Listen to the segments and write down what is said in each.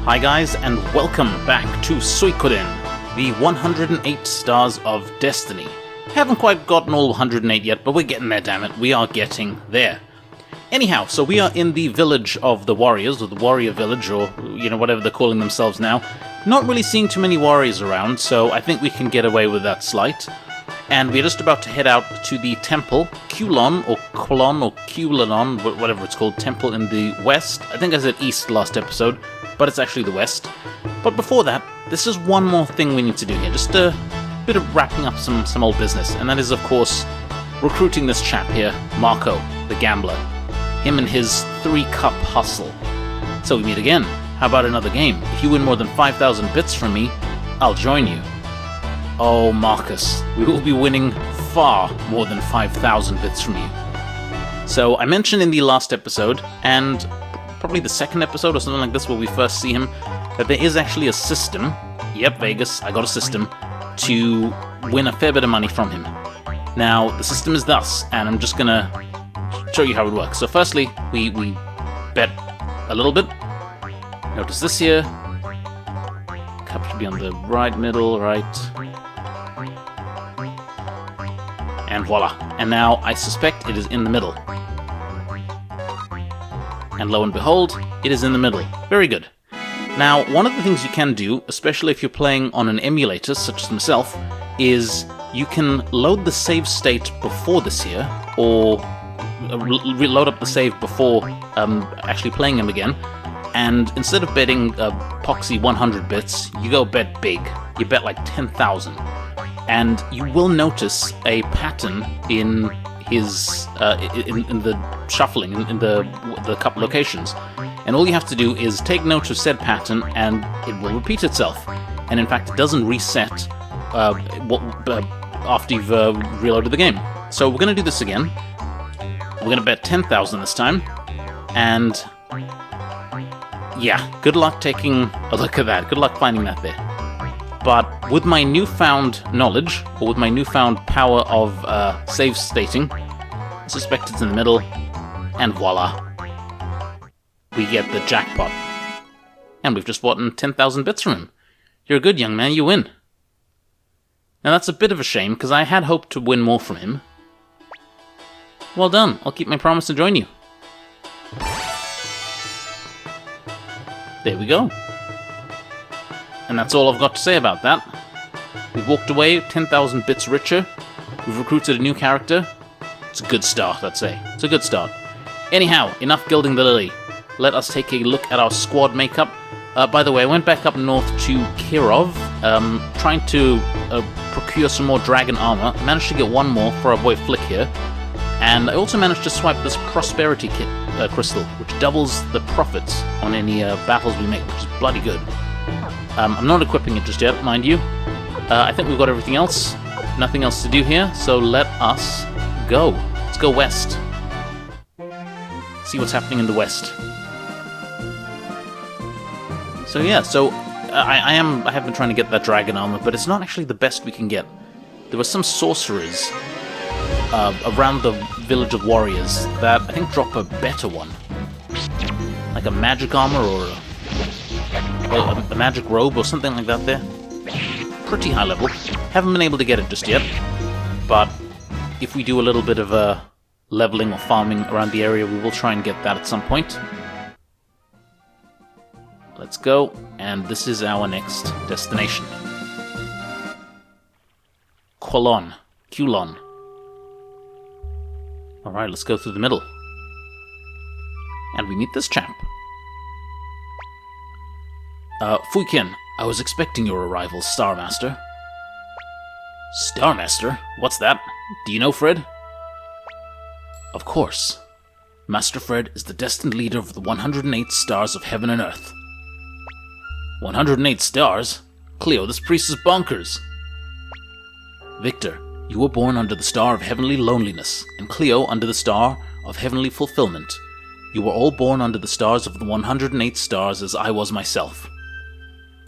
Hi guys, and welcome back to Suikoden, the 108 Stars of Destiny. Haven't quite gotten all 108 yet, but we're getting there, damn it. We are getting there. Anyhow, so we are in the village of the warriors, or the warrior village, or, whatever they're calling themselves now. Not really seeing too many warriors around, so I think we can get away with that slight. And we're just about to head out to the temple, Kulon, or Kulon, or Kulanon, whatever it's called, temple in the west. I think I said east last episode, but it's actually the west. But before that, there's just one more thing we need to do here, just a bit of wrapping up some old business, and that is, of course, recruiting this chap here, Marco, the gambler. Him and his 3-cup hustle. So we meet again. How about another game? If you win more than 5,000 bits from me, I'll join you. Oh, Marcus, we will be winning far more than 5,000 bits from you. So I mentioned in the last episode, and probably the second episode or something like this where we first see him, that there is actually a system, yep, Vegas, I got a system, to win a fair bit of money from him. Now, the system is thus, and I'm just gonna show you how it works. So firstly, we bet a little bit. Notice this here. Cup should be on the right, middle, right. And voila. And now I suspect it is in the middle. And lo and behold, it is in the middle. Very good. Now, one of the things you can do, especially if you're playing on an emulator, such as myself, is you can load the save state before this here, or reload up the save before actually playing him again, and instead of betting Poxy 100 bits, you go bet big. You bet like 10,000. And you will notice a pattern in his in the shuffling in the cup locations, and all you have to do is take note of said pattern, and it will repeat itself. And in fact, it doesn't reset after you've reloaded the game. So we're going to do this again. We're going to bet 10,000 this time, and yeah, good luck taking a look at that. Good luck finding that there. But with my newfound knowledge, or with my newfound power of save stating, I suspect it's in the middle, and voila. We get the jackpot. And we've just bought 10,000 bits from him. You're a good young man, you win. Now that's a bit of a shame, because I had hoped to win more from him. Well done, I'll keep my promise to join you. There we go. And that's all I've got to say about that. We've walked away 10,000 bits richer. We've recruited a new character. It's a good start, I'd say. It's a good start. Anyhow, enough gilding the lily. Let us take a look at our squad makeup. By the way, I went back up north to Kirov, trying to procure some more dragon armor. I managed to get one more for our boy Flick here. And I also managed to swipe this prosperity kit crystal, which doubles the profits on any battles we make, which is bloody good. I'm not equipping it just yet, mind you. I think we've got everything else. Nothing else to do here, so let us go. Let's go west. See what's happening in the west. So yeah, I have been trying to get that dragon armor, but it's not actually the best we can get. There were some sorcerers around the village of warriors that I think drop a better one. Like a magic armor or a magic robe or something like that there. Pretty high level. Haven't been able to get it just yet, but if we do a little bit of leveling or farming around the area, we will try and get that at some point. Let's go, and this is our next destination. Kulon. Alright, let's go through the middle. And we meet this chap. Fuiken, I was expecting your arrival, Starmaster. Starmaster? What's that? Do you know Fred? Of course. Master Fred is the destined leader of the 108 Stars of Heaven and Earth. 108 stars? Cleo, this priest is bonkers. Victor, you were born under the Star of Heavenly Loneliness, and Cleo under the Star of Heavenly Fulfillment. You were all born under the stars of the 108 stars as I was myself.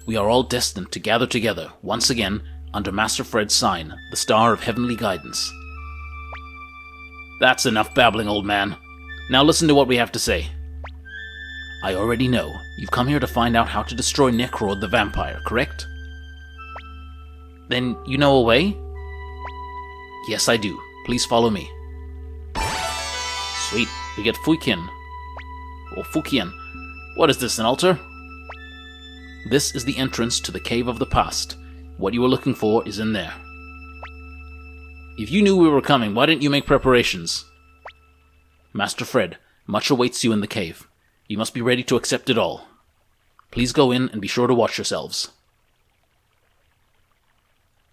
We are all destined to gather together, once again, under Master Fred's sign, the Star of Heavenly Guidance. That's enough babbling, old man. Now listen to what we have to say. I already know. You've come here to find out how to destroy Necrod the vampire, correct? Then you know a way? Yes, I do. Please follow me. Sweet. We get Fuikin. Or Fukian. What is this, an altar? This is the entrance to the Cave of the Past. What you were looking for is in there. If you knew we were coming, why didn't you make preparations? Master Fred, much awaits you in the cave. You must be ready to accept it all. Please go in and be sure to watch yourselves.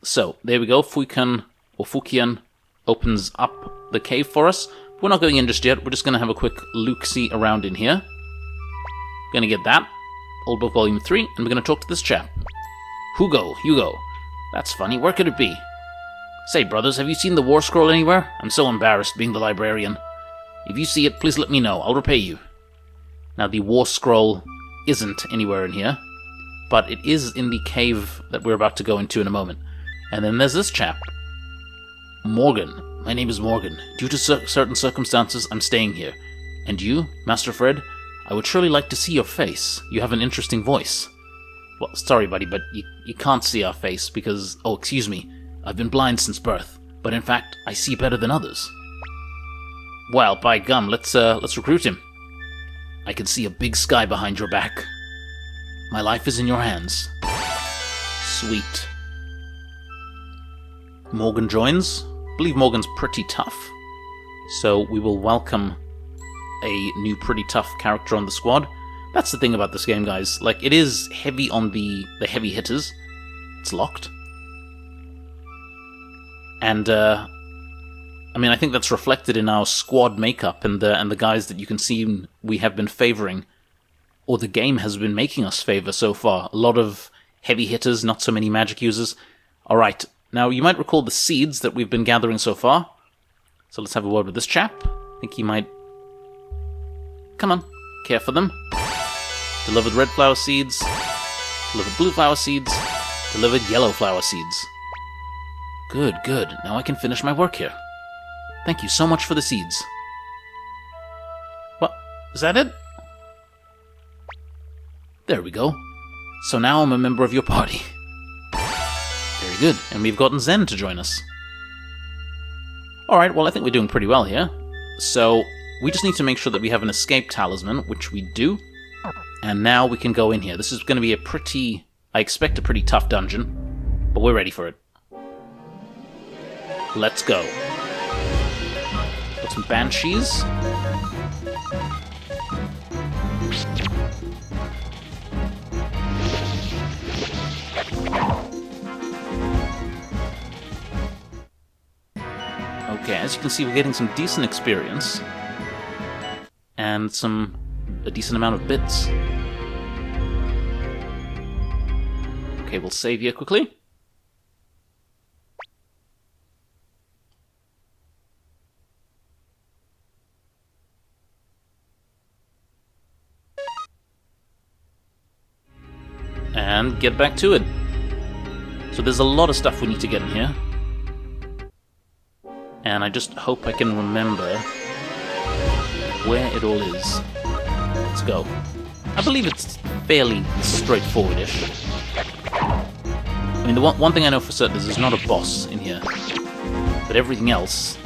So, there we go. Fuikan, or Fukian, opens up the cave for us. We're not going in just yet. We're just going to have a quick look-see around in here. Going to get that. Old Book Volume 3, and we're going to talk to this chap. Hugo. That's funny. Where could it be? Say, brothers, have you seen the War Scroll anywhere? I'm so embarrassed being the librarian. If you see it, please let me know. I'll repay you. Now, the War Scroll isn't anywhere in here, but it is in the cave that we're about to go into in a moment. And then there's this chap. Morgan. My name is Morgan. Due to certain circumstances, I'm staying here. And you, Master Fred? I would surely like to see your face. You have an interesting voice. Well, sorry, buddy, but you can't see our face because... Oh, excuse me. I've been blind since birth, but in fact, I see better than others. Well, by gum, let's recruit him. I can see a big sky behind your back. My life is in your hands. Sweet. Morgan joins. I believe Morgan's pretty tough. So we will welcome a new pretty tough character on the squad. That's the thing about this game, guys. Like, it is heavy on the heavy hitters. It's locked. And, I mean, I think that's reflected in our squad makeup and the guys that you can see we have been favoring, or the game has been making us favor so far. A lot of heavy hitters, not so many magic users. Alright, now you might recall the seeds that we've been gathering so far. So let's have a word with this chap. I think he might... Come on, care for them. Delivered red flower seeds, delivered blue flower seeds, delivered yellow flower seeds. Good. Now I can finish my work here. Thank you so much for the seeds. What? Is that it? There we go. So now I'm a member of your party. Very good. And we've gotten Zen to join us. Alright, well I think we're doing pretty well here. So, we just need to make sure that we have an escape talisman, which we do. And now we can go in here. This is going to be a pretty... I expect a pretty tough dungeon. But we're ready for it. Let's go. Got some banshees. Okay, as you can see, we're getting some decent experience. And a decent amount of bits. Okay, we'll save here quickly. And get back to it. So there's a lot of stuff we need to get in here. And I just hope I can remember where it all is. Let's go. I believe it's fairly straightforward-ish. I mean, the one thing I know for certain is there's not a boss in here. But everything else...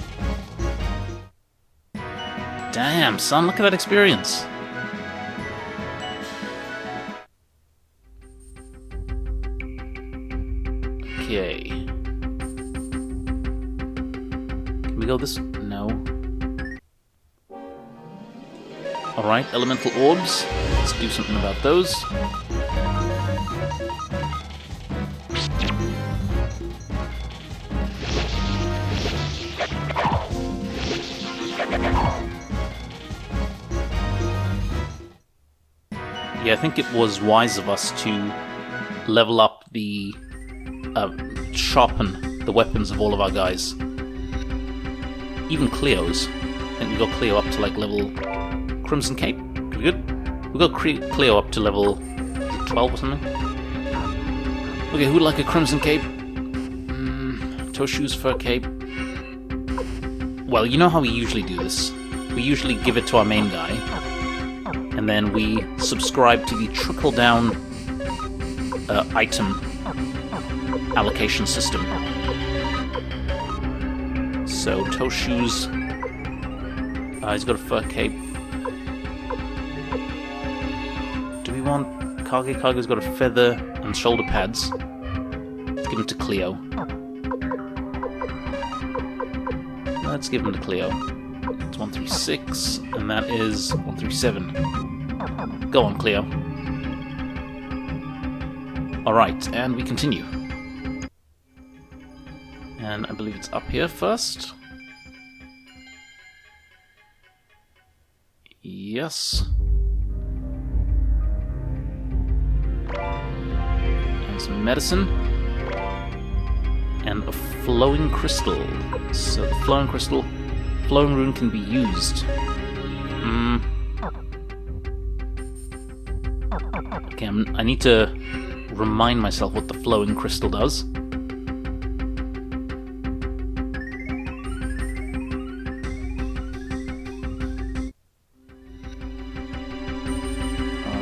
Damn, son, look at that experience. Okay. Can we go this... No. Alright, elemental orbs. Let's do something about those. Yeah, I think it was wise of us to level up the... sharpen the weapons of all of our guys. Even Cleo's. I think we got Cleo up to like level... Crimson Cape? Pretty good. We got Cleo up to level 12 or something. Okay, who'd like a Crimson Cape? Toshu's Fur Cape. Well, you know how we usually do this. We usually give it to our main guy. And and then we subscribe to the trickle-down item allocation system. So, Toshu's... he's got a fur cape. Do we want... Kage? Kage's got a feather and shoulder pads. Let's give him to Cleo. Let's give him to Cleo. It's 136, and that is 137. Go on, Cleo. Alright, and we continue. And I believe it's up here first. Yes. And some medicine. And a flowing crystal. So the flowing rune can be used. Okay, I need to remind myself what the flowing crystal does.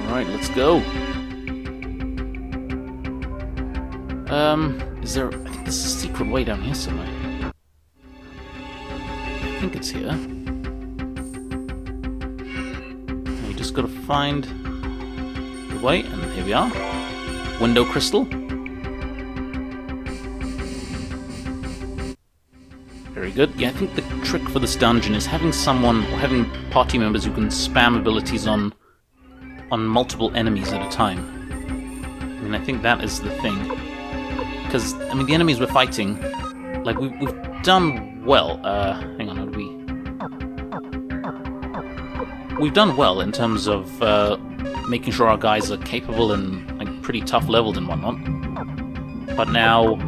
Alright, let's go. Is there... I think there's a secret way down here somewhere. I think it's here. You just gotta find the way, and here we are. Window crystal. Very good. Yeah, I think the trick for this dungeon is having someone, or having party members who can spam abilities on multiple enemies at a time. I mean, I think that is the thing. Because, I mean, the enemies we're fighting, like, we've done well. Hang on, how do we... We've done well in terms of making sure our guys are capable and, like, pretty tough leveled and whatnot. But now...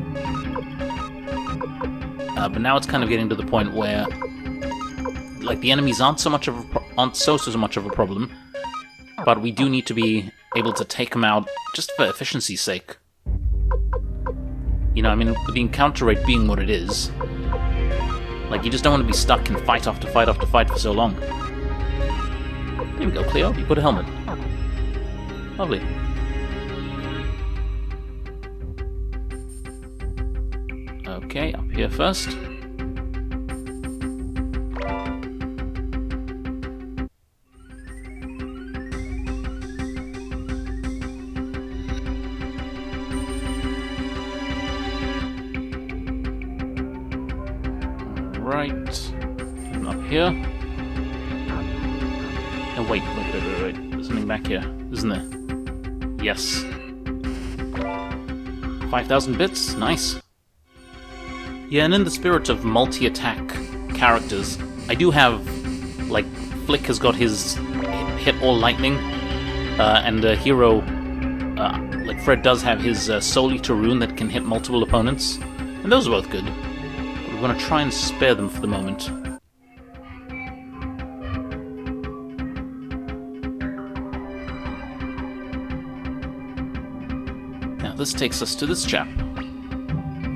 it's kind of getting to the point where, like, the enemies aren't so much of a problem, but we do need to be able to take them out just for efficiency's sake. You know, I mean, with the encounter rate being what it is, like, you just don't want to be stuck in fight after fight after fight for so long. There we go, Cleo, you put a helmet. Lovely. Okay, up here first. Right, and up here. Oh, wait. There's something back here, isn't there? Yes. 5,000 bits, nice. Yeah, and in the spirit of multi-attack characters, I do have, like, Flick has got his hit all lightning, and Hero, like Fred does have his Soul Eater rune that can hit multiple opponents, and those are both good. We're going to try and spare them for the moment. Now this takes us to this chap.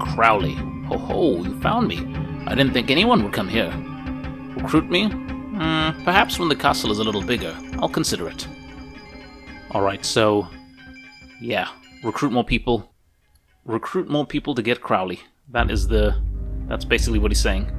Crowley. Ho ho, you found me. I didn't think anyone would come here. Recruit me? Perhaps when the castle is a little bigger. I'll consider it. Alright, so... yeah, recruit more people. Recruit more people to get Crowley. That's basically what he's saying.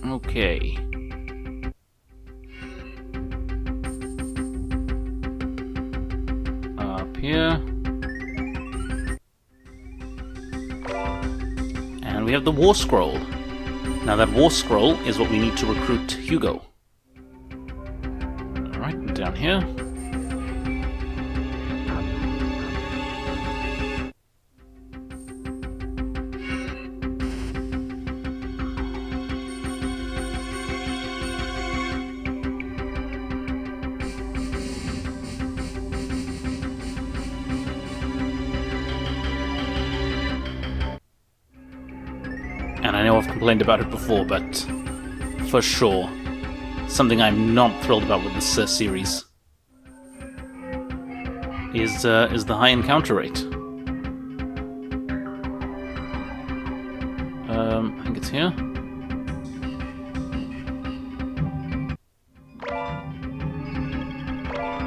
Okay. Up here. And we have the War Scroll. Now that War Scroll is what we need to recruit Hugo. Alright, down here. And I know I've complained about it before, but for sure, something I'm not thrilled about with this series. is the high encounter rate. I think it's here.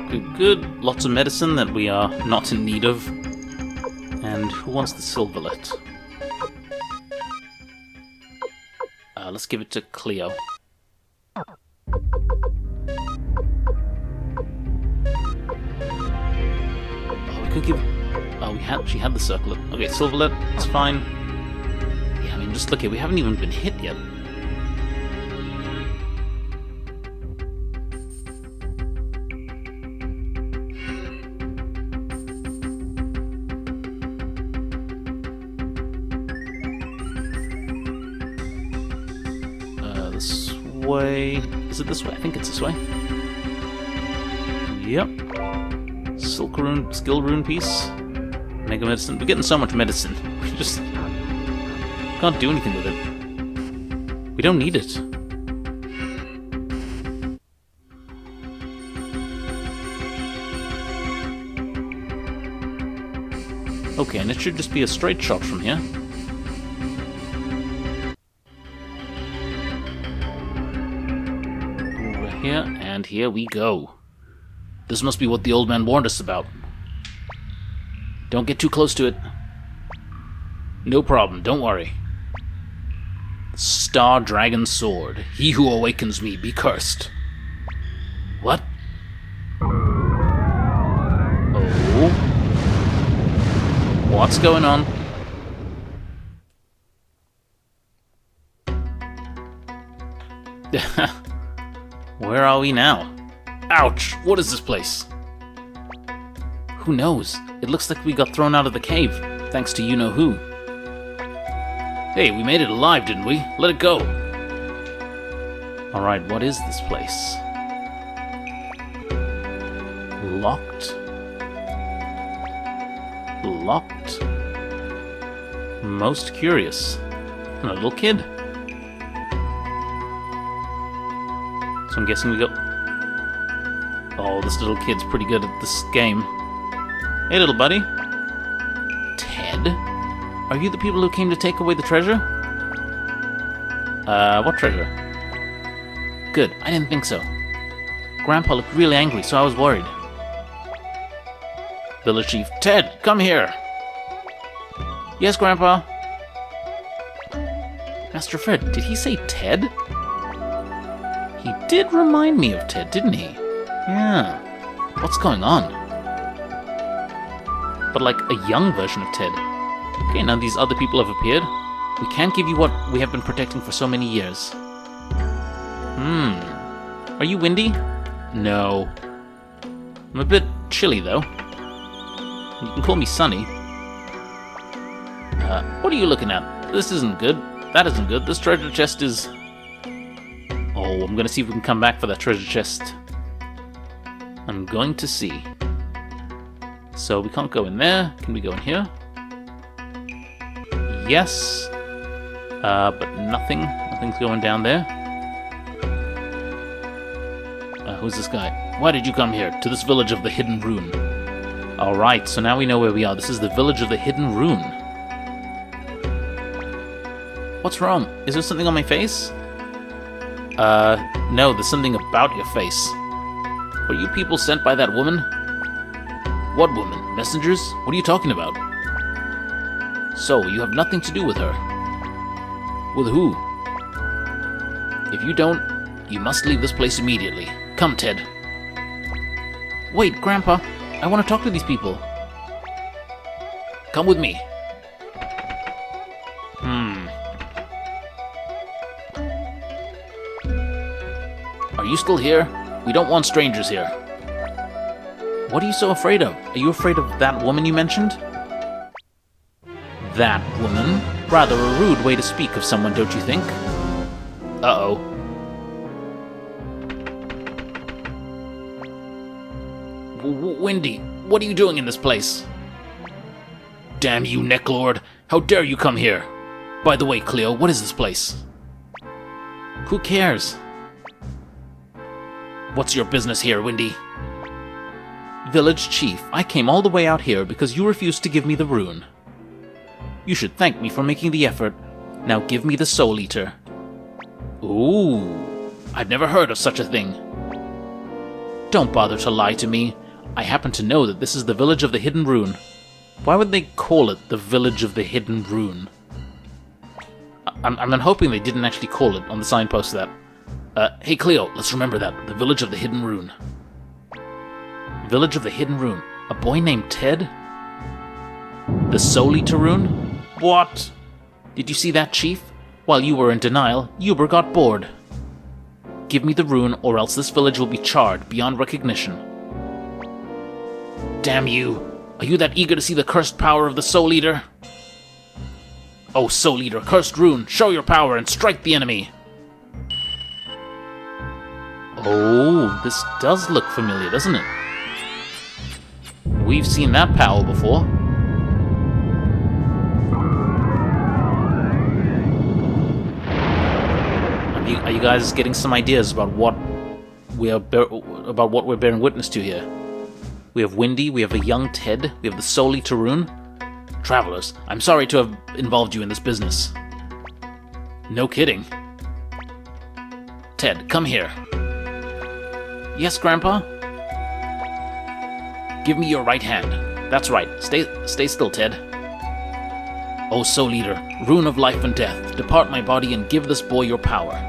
Good, good. Lots of medicine that we are not in need of. And who wants the silverlet? Let's give it to Cleo. Oh, we could give... Oh, she had the circlet. Okay, silverlet, it's fine. Yeah, I mean, just look here, we haven't even been hit yet. This way... Is it this way? I think it's this way. Yep. Silk rune, skill rune piece. Mega medicine. We're getting so much medicine. We just can't do anything with it. We don't need it. Okay, and it should just be a straight shot from here. Over here, and here we go. This must be what the old man warned us about. Don't get too close to it. No problem, don't worry. Star Dragon Sword. He who awakens me be cursed. What? Oh. What's going on? Where are we now? Ouch! What is this place? Who knows? It looks like we got thrown out of the cave, thanks to you-know-who. Hey, we made it alive, didn't we? Let it go! Alright, what is this place? Locked? Locked? Most curious. And a little kid. So I'm guessing we go... Oh, this little kid's pretty good at this game. Hey, little buddy. Ted? Are you the people who came to take away the treasure? What treasure? Good, I didn't think so. Grandpa looked really angry, so I was worried. Village Chief, Ted, come here! Yes, Grandpa? Master Fred, did he say Ted? He did remind me of Ted, didn't he? Yeah. What's going on? But like a young version of Ted. Okay, now these other people have appeared. We can't give you what we have been protecting for so many years. Are you windy? No. I'm a bit chilly, though. You can call me Sunny. What are you looking at? This isn't good. That isn't good. This treasure chest is... Oh, I'm gonna see if we can come back for that treasure chest. I'm going to see. So we can't go in there. Can we go in here? Yes. But nothing. Nothing's going down there. Who's this guy? Why did you come here? To this village of the Hidden Rune. Alright, so now we know where we are. This is the village of the Hidden Rune. What's wrong? Is there something on my face? No, there's something about your face. Were you people sent by that woman? What woman? Messengers? What are you talking about? So, you have nothing to do with her. With who? If you don't, you must leave this place immediately. Come, Ted. Wait, Grandpa. I want to talk to these people. Come with me. Are you still here? We don't want strangers here. What are you so afraid of? Are you afraid of that woman you mentioned? That woman? Rather a rude way to speak of someone, don't you think? Uh-oh. Windy, what are you doing in this place? Damn you, Necklord! How dare you come here? By the way, Cleo, what is this place? Who cares? What's your business here, Windy? Village Chief, I came all the way out here because you refused to give me the rune. You should thank me for making the effort. Now give me the Soul Eater. Ooh, I've never heard of such a thing. Don't bother to lie to me. I happen to know that this is the Village of the Hidden Rune. Why would they call it the Village of the Hidden Rune? I'm hoping they didn't actually call it on the signpost that. Hey Cleo, let's remember that. The Village of the Hidden Rune. Village of the Hidden Rune. A boy named Ted? The Soul Eater Rune? What? Did you see that, Chief? While you were in denial, Uber got bored. Give me the rune, or else this village will be charred beyond recognition. Damn you! Are you that eager to see the cursed power of the Soul Eater? Oh, Soul Eater, cursed rune, show your power and strike the enemy! Oh, this does look familiar, doesn't it? We've seen that power before. Are you guys getting some ideas about what we're bearing witness to here? We have Windy, we have a young Ted, we have the Soul Eater rune. Travelers, I'm sorry to have involved you in this business. No kidding. Ted, come here. Yes, Grandpa? Give me your right hand. That's right. Stay still, Ted. O Soul Eater, rune of life and death, depart my body and give this boy your power.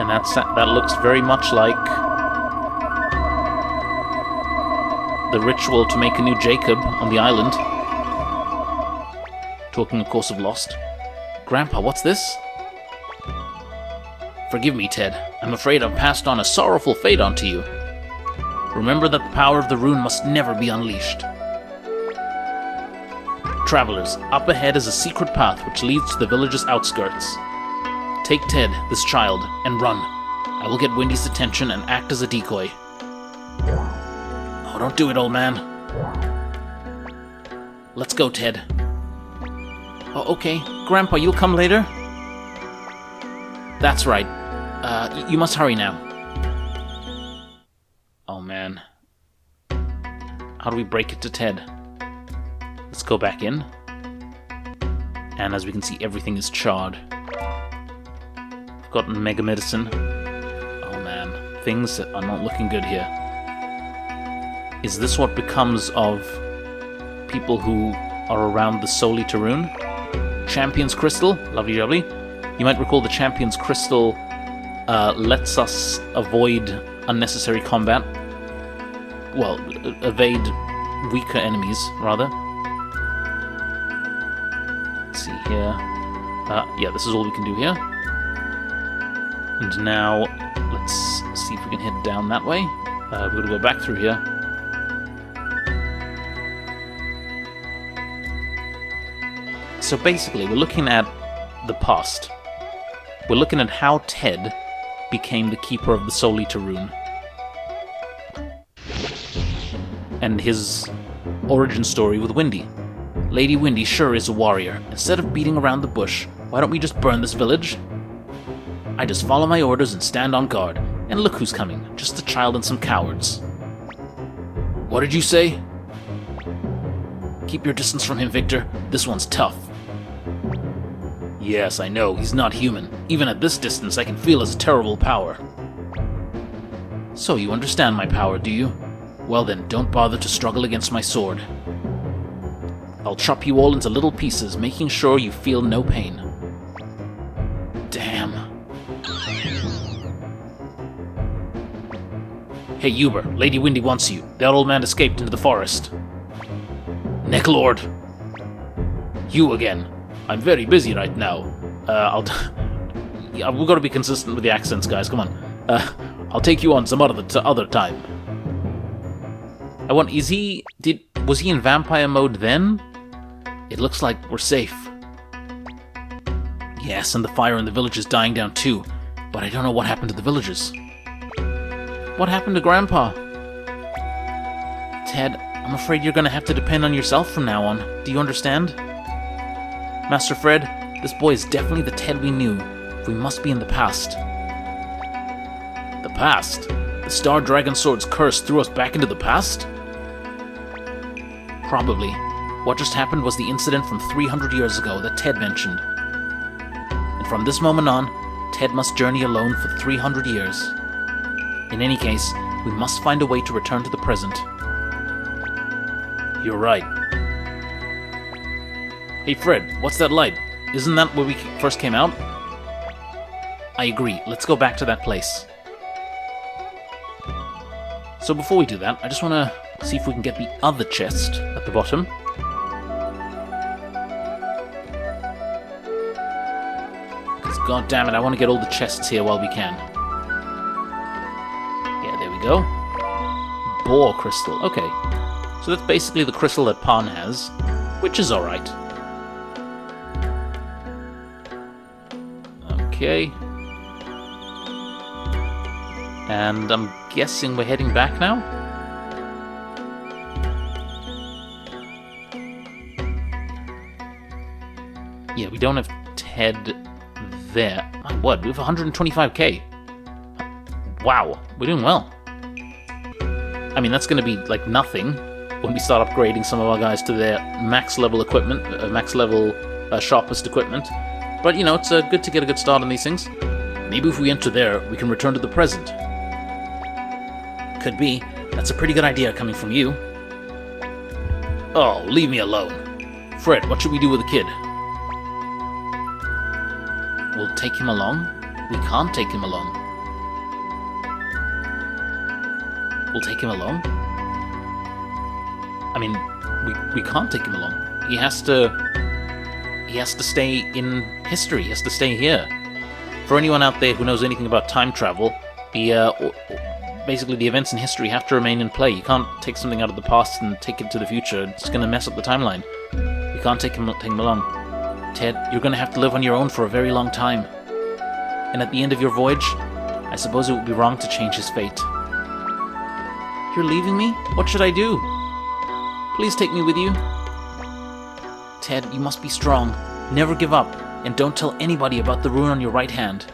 And that looks very much like the ritual to make a new Jacob on the island. Talking, of course, of Lost. Grandpa, what's this? Forgive me, Ted. I'm afraid I've passed on a sorrowful fate onto you. Remember that the power of the rune must never be unleashed. Travelers, up ahead is a secret path which leads to the village's outskirts. Take Ted, this child, and run. I will get Windy's attention and act as a decoy. Oh, don't do it, old man. Let's go, Ted. Oh, okay. Grandpa, you'll come later? That's right. You must hurry now. Oh, man. How do we break it to Ted? Let's go back in. And as we can see, everything is charred. I've gotten Mega Medicine. Oh, man. Things are not looking good here. Is this what becomes of people who are around the Soul Eater rune? Champion's Crystal, lovely jubbly. You might recall the Champion's Crystal lets us avoid unnecessary combat. Well, evade weaker enemies, rather. Let's see here. Yeah, this is all we can do here. And now, let's see if we can head down that way. We're going to go back through here. So basically, we're looking at the past. We're looking at how Ted became the keeper of the Soul Eater rune. And his origin story with Windy. Lady Windy sure is a warrior. Instead of beating around the bush, why don't we just burn this village? I just follow my orders and stand on guard. And look who's coming. Just a child and some cowards. What did you say? Keep your distance from him, Victor. This one's tough. Yes, I know, he's not human. Even at this distance, I can feel his terrible power. So you understand my power, do you? Well then, don't bother to struggle against my sword. I'll chop you all into little pieces, making sure you feel no pain. Damn. Hey, Uber, Lady Windy wants you. That old man escaped into the forest. Necklord! You again. I'm very busy right now. Yeah, we've got to be consistent with the accents, guys. Come on. I'll take you on some other time. Was he in vampire mode then? It looks like we're safe. Yes, and the fire in the village is dying down too. But I don't know what happened to the villagers. What happened to Grandpa? Ted, I'm afraid you're gonna have to depend on yourself from now on. Do you understand? Master Fred, this boy is definitely the Ted we knew. We must be in the past. The past? The Star Dragon Sword's curse threw us back into the past? Probably. What just happened was the incident from 300 years ago that Ted mentioned. And from this moment on, Ted must journey alone for 300 years. In any case, we must find a way to return to the present. You're right. Hey Fred, what's that light? Isn't that where we first came out? I agree. Let's go back to that place. So before we do that, I just want to see if we can get the other chest at the bottom. Because god damn it, I want to get all the chests here while we can. Yeah, there we go. Boar crystal. Okay. So that's basically the crystal that Pan has, which is alright. Okay. And I'm guessing we're heading back now? Yeah, we don't have Ted there. My word, we have 125k. Wow, we're doing well. I mean, that's going to be like nothing when we start upgrading some of our guys to their max level equipment, max level sharpest equipment. But, you know, it's good to get a good start on these things. Maybe if we enter there, we can return to the present. Could be. That's a pretty good idea coming from you. Oh, leave me alone. Fred, what should we do with the kid? We'll take him along? We can't take him along. We'll take him along? I mean, we can't take him along. He has to stay in history. He has to stay here. For anyone out there who knows anything about time travel, basically the events in history have to remain in play. You can't take something out of the past and take it to the future. It's going to mess up the timeline. You can't take him along. Ted, you're going to have to live on your own for a very long time. And at the end of your voyage, I suppose it would be wrong to change his fate. You're leaving me? What should I do? Please take me with you. Ted, you must be strong. Never give up, and don't tell anybody about the rune on your right hand.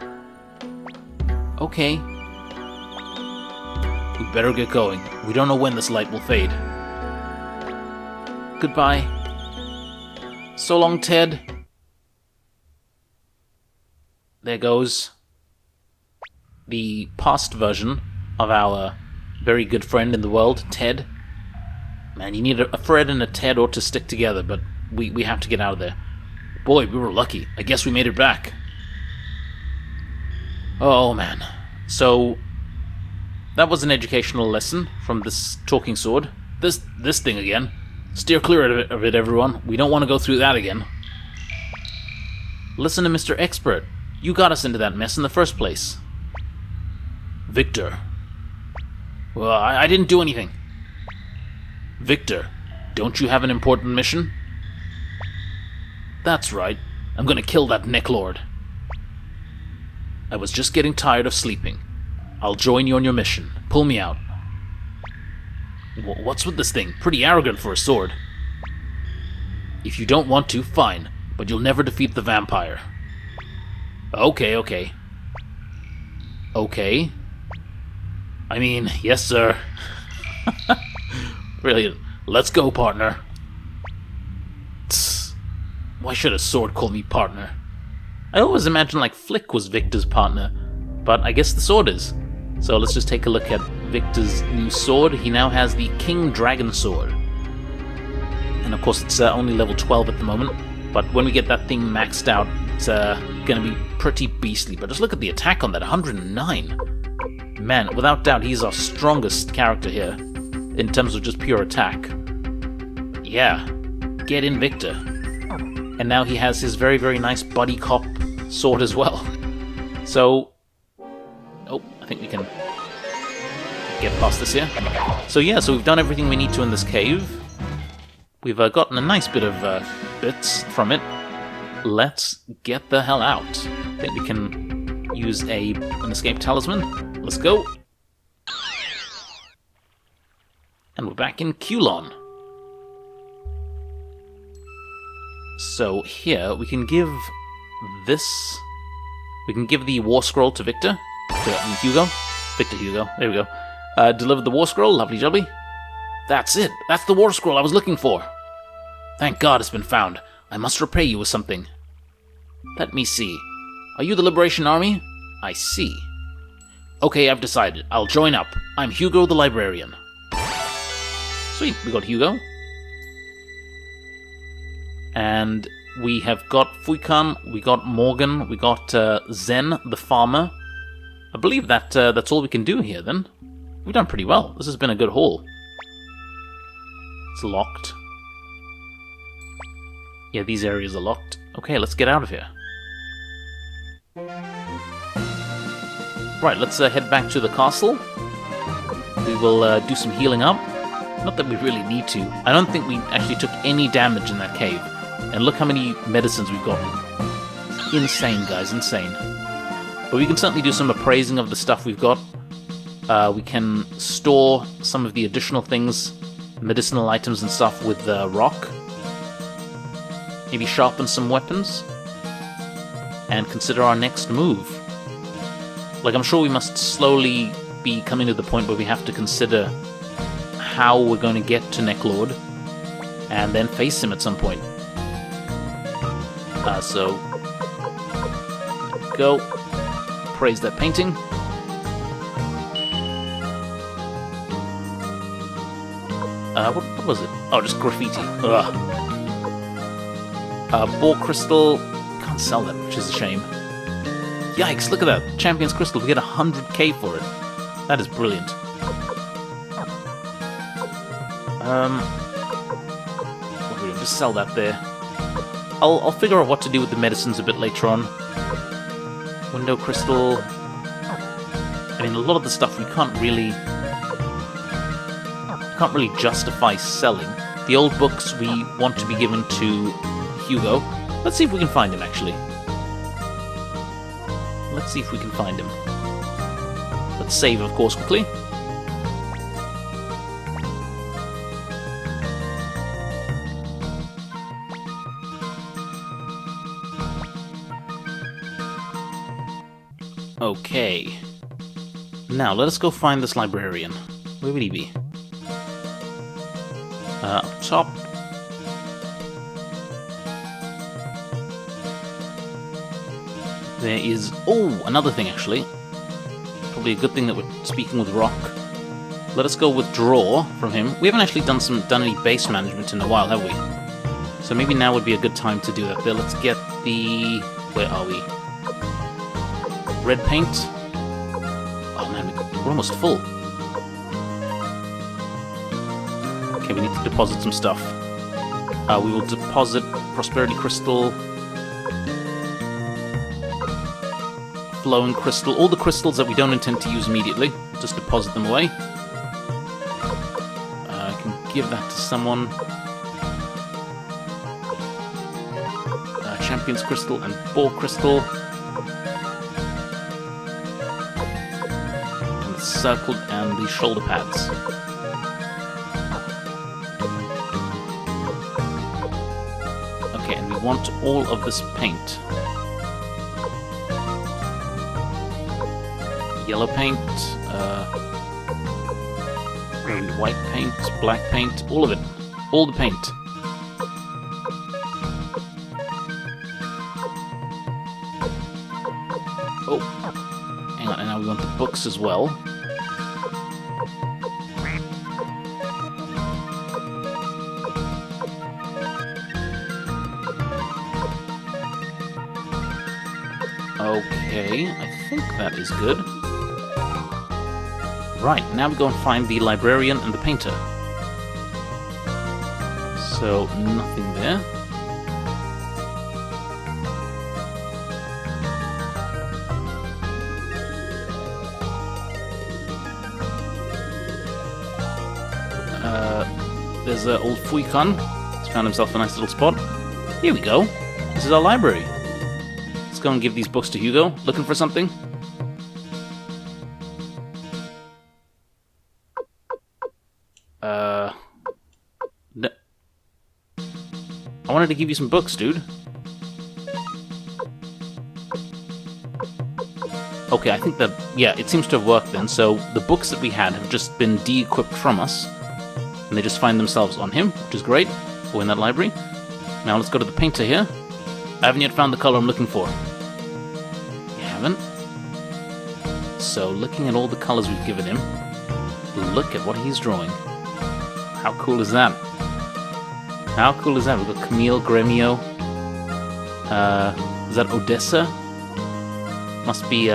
Okay. We better get going. We don't know when this light will fade. Goodbye. So long, Ted. There goes the past version of our very good friend in the world, Ted. Man, you need a Fred and a Ted ought to stick together, but we have to get out of there. Boy, we were lucky. I guess we made it back. Oh, man. So, that was an educational lesson from this talking sword. This thing again. Steer clear of it, everyone. We don't want to go through that again. Listen to Mr. Expert. You got us into that mess in the first place. Victor. Well, I didn't do anything. Victor, don't you have an important mission? That's right. I'm gonna kill that Necklord. I was just getting tired of sleeping. I'll join you on your mission. Pull me out. What's with this thing? Pretty arrogant for a sword. If you don't want to, fine. But you'll never defeat the vampire. Okay. Okay. I mean, yes, sir. Brilliant. Let's go, partner. Tss. Why should a sword call me partner? I always imagined like Flick was Victor's partner, but I guess the sword is. So let's just take a look at Victor's new sword. He now has the King Dragon Sword. And of course it's only level 12 at the moment, but when we get that thing maxed out, it's gonna be pretty beastly. But just look at the attack on that, 109. Man, without doubt, he's our strongest character here, in terms of just pure attack. Yeah, get in, Victor. And now he has his very, very nice buddy cop sword as well. So, oh, I think we can get past this here. So yeah, so we've done everything we need to in this cave. We've gotten a nice bit of bits from it. Let's get the hell out. I think we can use an escape talisman. Let's go. And we're back in Kulon. So here, we can give this... We can give the War Scroll to Victor. To Hugo. Victor Hugo. There we go. Delivered the War Scroll. Lovely jubbly. That's it. That's the War Scroll I was looking for. Thank God it's been found. I must repay you with something. Let me see. Are you the Liberation Army? I see. Okay, I've decided. I'll join up. I'm Hugo the Librarian. Sweet, we got Hugo. And we have got Fuikan, we got Morgan, we got Zen the Farmer. I believe that that's all we can do here then. We've done pretty well. This has been a good haul. It's locked. Yeah, these areas are locked. Okay, let's get out of here. Right, let's head back to the castle. We will do some healing up. Not that we really need to. I don't think we actually took any damage in that cave. And look how many medicines we've gotten. Insane, guys, insane. But we can certainly do some appraising of the stuff we've got. We can store some of the additional things, medicinal items and stuff with rock. Maybe sharpen some weapons. And consider our next move. Like, I'm sure we must slowly be coming to the point where we have to consider how we're going to get to Necklord. And then face him at some point. So, go. Praise that painting. What was it? Oh, just graffiti. Ugh. Boar crystal. Can't sell that, which is a shame. Yikes, look at that. Champion's crystal. We get 100k for it. That is brilliant. What do we do? Just sell that there. I'll figure out what to do with the medicines a bit later on. Window crystal. I mean, a lot of the stuff we can't really justify selling. The old books we want to be given to Hugo. Let's see if we can find him, actually. Let's see if we can find him. Let's save, of course, quickly. Okay. Now, let us go find this librarian. Where would he be? Up top. There is... Oh, another thing, actually. Probably a good thing that we're speaking with Rock. Let us go withdraw from him. We haven't actually done any base management in a while, have we? So maybe now would be a good time to do that. There, let's get the... Where are we? Red paint. Oh man, we're almost full. Okay, we need to deposit some stuff. We will deposit Prosperity Crystal, Flowing Crystal, all the crystals that we don't intend to use immediately. Just deposit them away. I can give that to someone. Champion's Crystal and Boar Crystal. Circled and the shoulder pads. Okay, and we want all of this paint. Yellow paint, white paint, black paint, all of it. All the paint. Oh, hang on, and now we want the books as well. Okay, I think that is good. Right, now we go and find the librarian and the painter. So, nothing there. There's old Fuikan. He's found himself a nice little spot. Here we go. This is our library. Let's go and give these books to Hugo. Looking for something? I wanted to give you some books, dude. Okay, I think that, yeah, it seems to have worked then. So the books that we had have just been de-equipped from us. And they just find themselves on him, which is great. Or in that library. Now let's go to the painter here. I haven't yet found the color I'm looking for. You haven't? So looking at all the colors we've given him, look at what he's drawing. How cool is that? How cool is that? We've got Camille, Gremio. Is that Odessa? Must be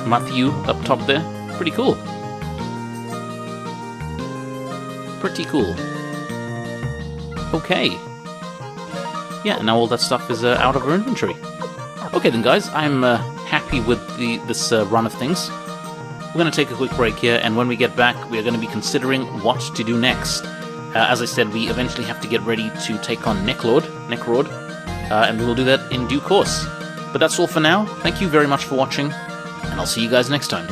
Matthew up top there. Pretty cool. Pretty cool. Okay. Yeah, now all that stuff is out of our inventory. Okay then, guys, I'm happy with this run of things. We're going to take a quick break here, and when we get back, we are going to be considering what to do next. As I said, we eventually have to get ready to take on Necrod, and we will do that in due course. But that's all for now. Thank you very much for watching, and I'll see you guys next time.